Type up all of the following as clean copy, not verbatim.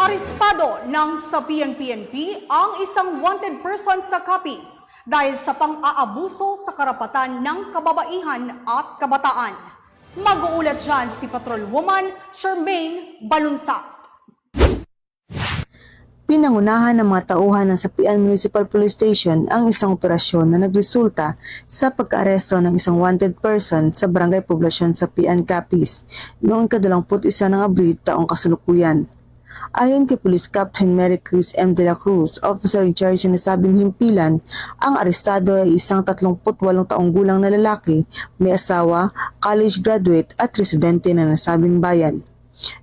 Arestado ng sa PNP ang isang wanted person sa Capiz dahil sa pang-aabuso sa karapatan ng kababaihan at kabataan. Mag-uulat dyan si Patrolwoman Charmaine Balunsat. Pinangunahan ng mga tauhan ng Sapian Municipal Police Station ang isang operasyon na nagresulta sa pagka-aresto ng isang wanted person sa Barangay Poblasyon Sapian, Capiz noong ika-21 ng Abril taong kasalukuyan. Ayon kay Police Captain Mary Chris M. De La Cruz, officer in charge ng nasabing himpilan, ang arestado ay isang 38 taong gulang na lalaki, may asawa, college graduate at residente ng nasabing bayan.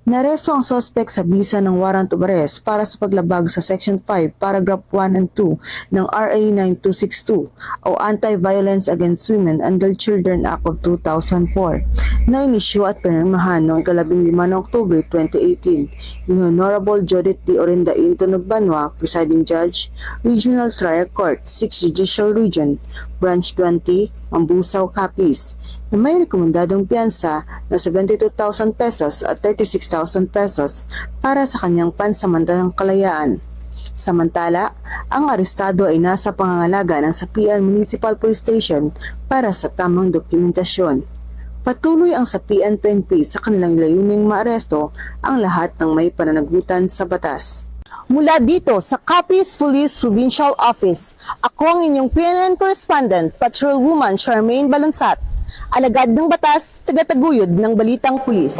Naresto ang suspect sa bisa ng warrant of arrest para sa paglabag sa Section 5, Paragraph 1 and 2 ng RA 9262 o Anti-Violence Against Women and Children Act of 2004 na inisyu at pinirmahan noong 15 ng Oktubre 2018 ni Honorable Judith D. Orendain Tunog Banwa, Presiding Judge, Regional Trial Court, 6th Judicial Region, Branch 20, Mambusaw, Capiz, na may rekomendadong piyansa na 72,000 pesos at 36,000 pesos para sa kanyang pansamantalang kalayaan. Samantala, ang arestado ay nasa pangangalaga ng Sapian Municipal Police Station para sa tamang dokumentasyon. Patuloy ang Sapian PNP sa kanilang layuning maaresto ang lahat ng may pananagutan sa batas. Mula dito sa Capiz Police Provincial Office, ako ang inyong PNN Correspondent, Patrolwoman Charmaine Balunsat, alagad ng batas, tagataguyod ng balitang pulis.